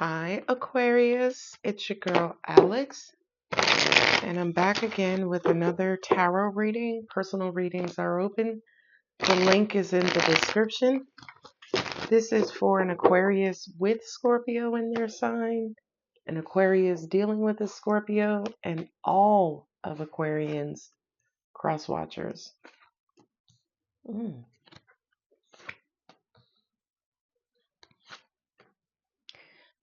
Hi, Aquarius. It's your girl, Alex, and I'm back again with another tarot reading. Personal readings are open. The link is in the description. This is for an Aquarius with Scorpio in their sign, an Aquarius dealing with a Scorpio, and all of Aquarians cross watchers.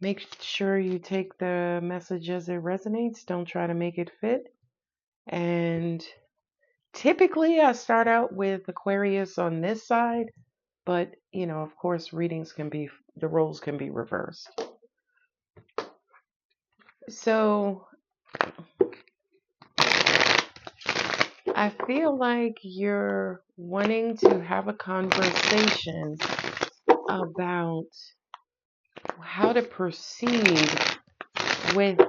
Make sure you take the message as it resonates. Don't try to make it fit. And typically, I start out with Aquarius on this side, but of course, the roles can be reversed. So, I feel like you're wanting to have a conversation about how to proceed with,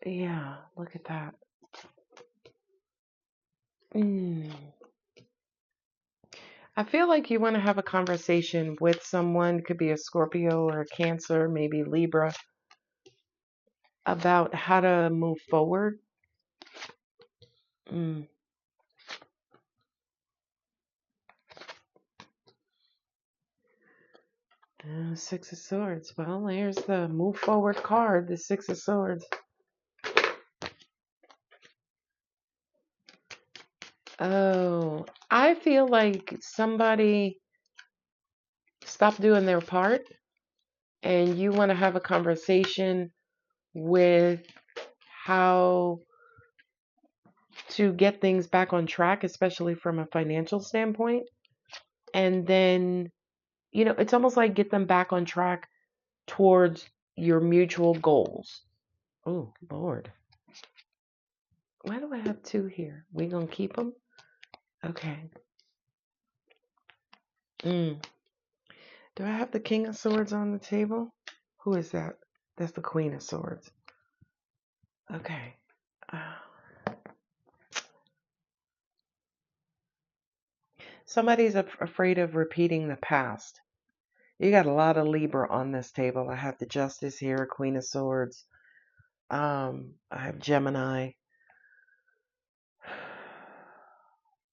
yeah, look at that. I feel like you want to have a conversation with someone, could be a Scorpio or a Cancer, maybe Libra, about how to move forward. Six of Swords. Well, here's the move forward card, the Six of Swords. Oh, I feel like somebody stopped doing their part and you want to have a conversation with how to get things back on track, especially from a financial standpoint. And then, it's almost like get them back on track towards your mutual goals. Oh, Lord. Why do I have two here? We gonna keep them? Okay. Do I have the King of Swords on the table? Who is that? That's the Queen of Swords. Okay. Somebody's afraid of repeating the past. You got a lot of Libra on this table. I have the Justice here, Queen of Swords. I have Gemini.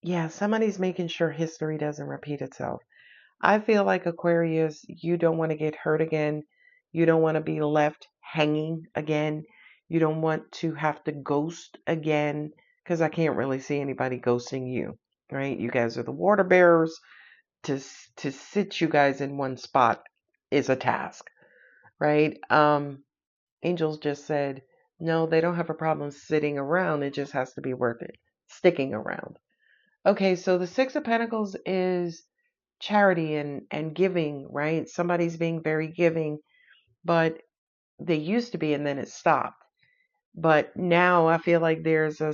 Yeah, somebody's making sure history doesn't repeat itself. I feel like Aquarius, you don't want to get hurt again. You don't want to be left hanging again. You don't want to have to ghost again, because I can't really see anybody ghosting you, right? You guys are the water bearers. To sit you guys in one spot is a task, right? Angels just said, no, they don't have a problem sitting around. It just has to be worth it, sticking around. Okay, so the Six of Pentacles is charity and giving, right? Somebody's being very giving, but they used to be and then it stopped. But now I feel like there's a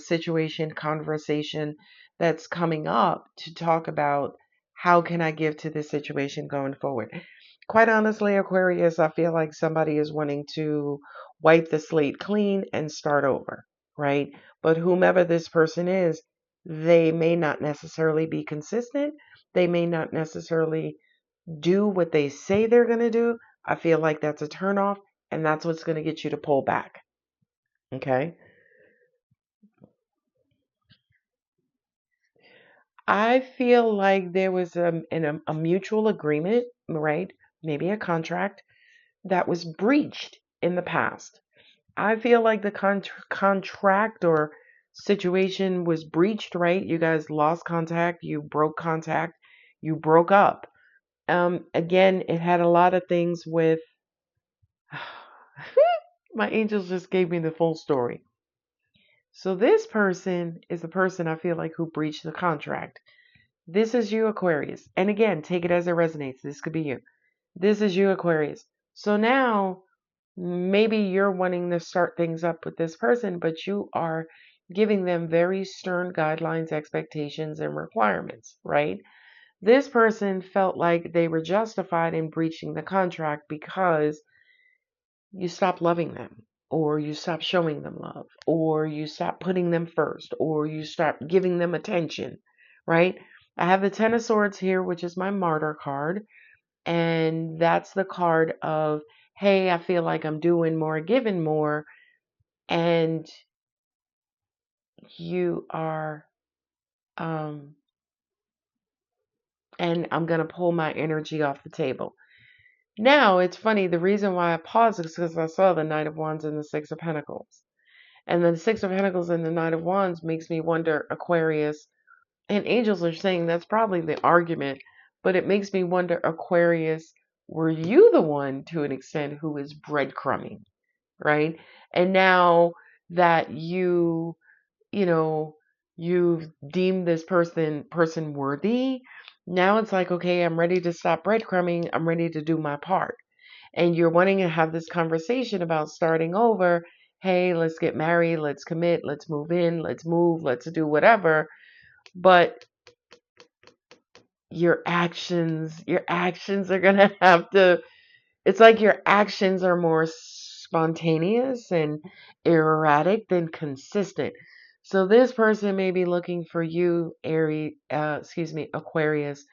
conversation that's coming up to talk about how can I give to this situation going forward. Quite honestly, Aquarius, I feel like somebody is wanting to wipe the slate clean and start over, right? But whomever this person is, they may not necessarily be consistent. They may not necessarily do what they say they're going to do. I feel like that's a turnoff, and that's what's going to get you to pull back. Okay. I feel like there was a mutual agreement, right? Maybe a contract that was breached in the past. I feel like the contract or situation was breached, right? You guys lost contact, you broke contact, you broke up. Again, it had a lot of things with. My angels just gave me the full story. So this person is the person I feel like who breached the contract. This is you, Aquarius. And again, take it as it resonates. This could be you. This is you, Aquarius. So now maybe you're wanting to start things up with this person, but you are giving them very stern guidelines, expectations, and requirements, right? This person felt like they were justified in breaching the contract because you stopped loving them, or you stopped showing them love, or you stopped putting them first, or you stopped giving them attention, right? I have the Ten of Swords here, which is my martyr card. And that's the card of, hey, I feel like I'm doing more, giving more, and you are, and I'm going to pull my energy off the table. Now, it's funny, the reason why I paused is because I saw the Knight of Wands and the Six of Pentacles. And then the Six of Pentacles and the Knight of Wands makes me wonder, Aquarius, and angels are saying that's probably the argument, but it makes me wonder, Aquarius, were you the one to an extent who is breadcrumbing, right? And now that you know, you've deemed this person worthy, now it's like, okay, I'm ready to stop breadcrumbing. I'm ready to do my part. And you're wanting to have this conversation about starting over. Hey, let's get married, let's commit, let's move in, let's move, let's do whatever. But your actions are going to have to, it's like your actions are more spontaneous and erratic than consistent. So this person may be looking for you, Aquarius,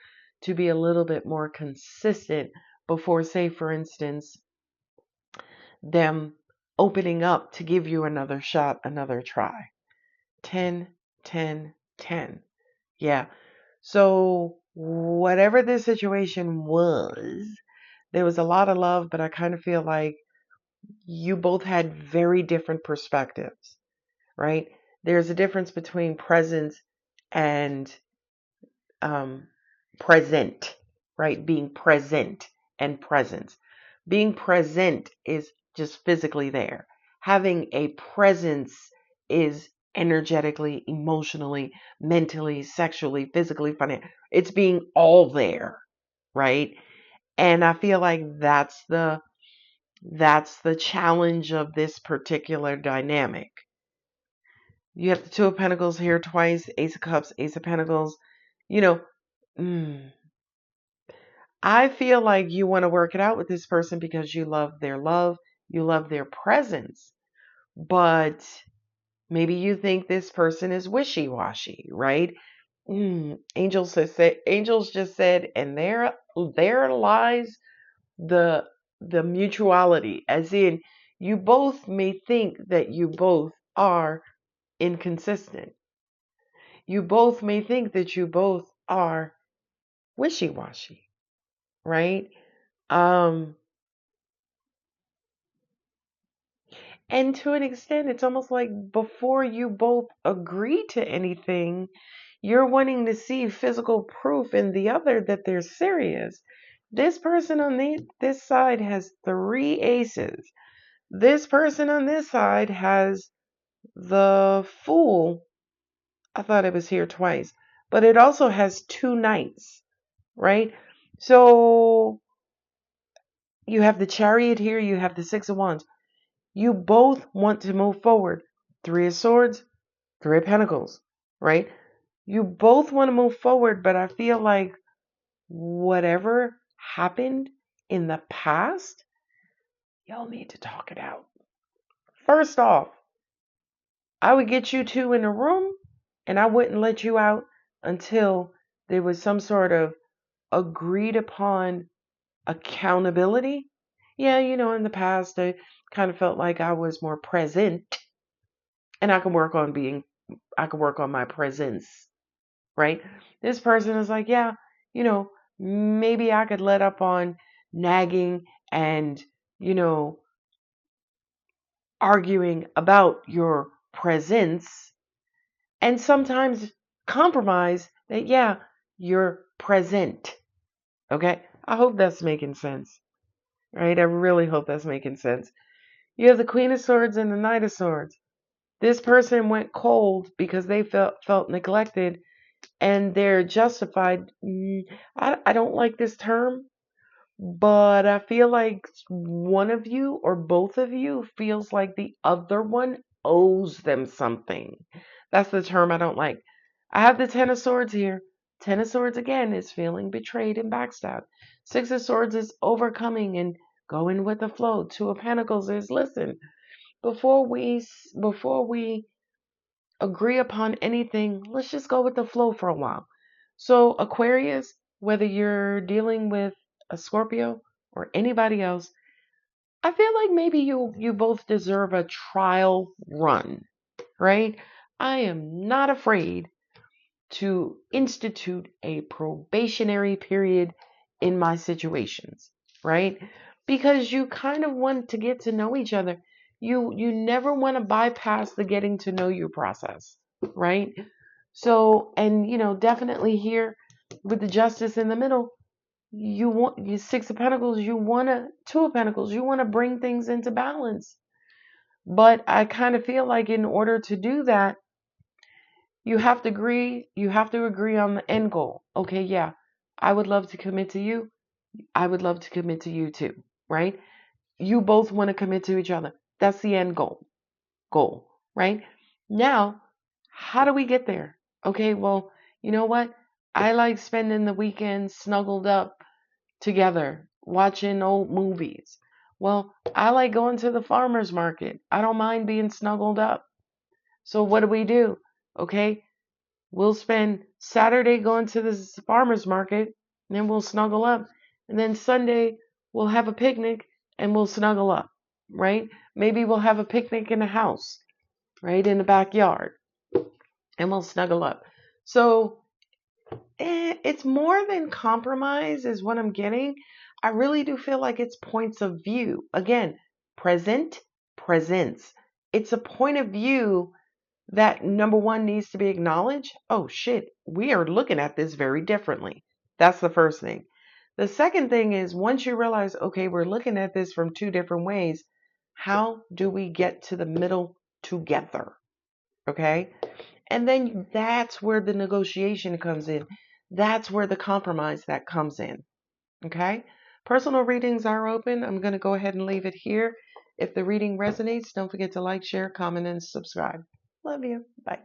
to be a little bit more consistent before, say, for instance, them opening up to give you another shot, another try. 10, 10, 10. Yeah. So whatever this situation was, there was a lot of love, but I kind of feel like you both had very different perspectives, right? There's a difference between present and um, present, right? Being present and presence. Being present is just physically there. Having a presence is energetically, emotionally, mentally, sexually, physically, financially. It's being all there, right? And I feel like that's the challenge of this particular dynamic. You have the Two of Pentacles here twice, Ace of Cups, Ace of Pentacles. You know, I feel like you want to work it out with this person because you love, you love their presence. But maybe you think this person is wishy-washy, right? Angels just said, and there lies the mutuality, as in you both may think that you both are inconsistent. You both may think that you both are wishy-washy, right? Um, and to an extent, it's almost like before you both agree to anything, you're wanting to see physical proof in the other that they're serious. This person on this side has 3 aces. This person on this side has the Fool. I thought it was here twice, but it also has 2 knights, right? So you have the Chariot here, you have the 6 of Wands. You both want to move forward. 3 of Swords, 3 of Pentacles, right? You both want to move forward, but I feel like whatever happened in the past, y'all need to talk it out. First off, I would get you two in a room and I wouldn't let you out until there was some sort of agreed upon accountability. Yeah, in the past, I kind of felt like I was more present and I could work on my presence, right? This person is like, yeah, maybe I could let up on nagging and, you know, arguing about your presence and sometimes compromise that, yeah, you're present. Okay. I hope that's making sense, right? I really hope that's making sense. You have the Queen of Swords and the Knight of Swords. This person went cold because they felt neglected and they're justified. I don't like this term, but I feel like one of you or both of you feels like the other one owes them something. That's the term I don't like. I have the Ten of Swords here. Ten of Swords again is feeling betrayed and backstabbed. Six of Swords is overcoming and going with the flow. Two of Pentacles is, listen, before we agree upon anything, let's just go with the flow for a while. So Aquarius, whether you're dealing with a Scorpio, or anybody else, I feel like maybe you both deserve a trial run, right? I am not afraid to institute a probationary period in my situations, right? Because you kind of want to get to know each other. You never want to bypass the getting to know you process, right? So, and definitely here with the justice in the middle, you want you Six of Pentacles, you want to Two of Pentacles, you want to bring things into balance. But I kind of feel like in order to do that, you have to agree on the end goal. Okay, yeah. I would love to commit to you. I would love to commit to you too, right? You both want to commit to each other. That's the end goal, right? Now, how do we get there? Okay, well, you know what? I like spending the weekend snuggled up together, watching old movies. Well, I like going to the farmer's market. I don't mind being snuggled up. So what do? Okay, we'll spend Saturday going to the farmer's market, and then we'll snuggle up. And then Sunday, we'll have a picnic and we'll snuggle up, right? Maybe we'll have a picnic in the house, right, in the backyard, and we'll snuggle up. So it's more than compromise, is what I'm getting. I really do feel like it's points of view. Again, presents. It's a point of view that, number one, needs to be acknowledged. Oh shit, we are looking at this very differently. That's the first thing. The second thing is, once you realize, okay, we're looking at this from two different ways, how do we get to the middle together? Okay? And then that's where the negotiation comes in. That's where the compromise that comes in. Okay? Personal readings are open. I'm going to go ahead and leave it here. If the reading resonates, don't forget to like, share, comment, and subscribe. Love you. Bye.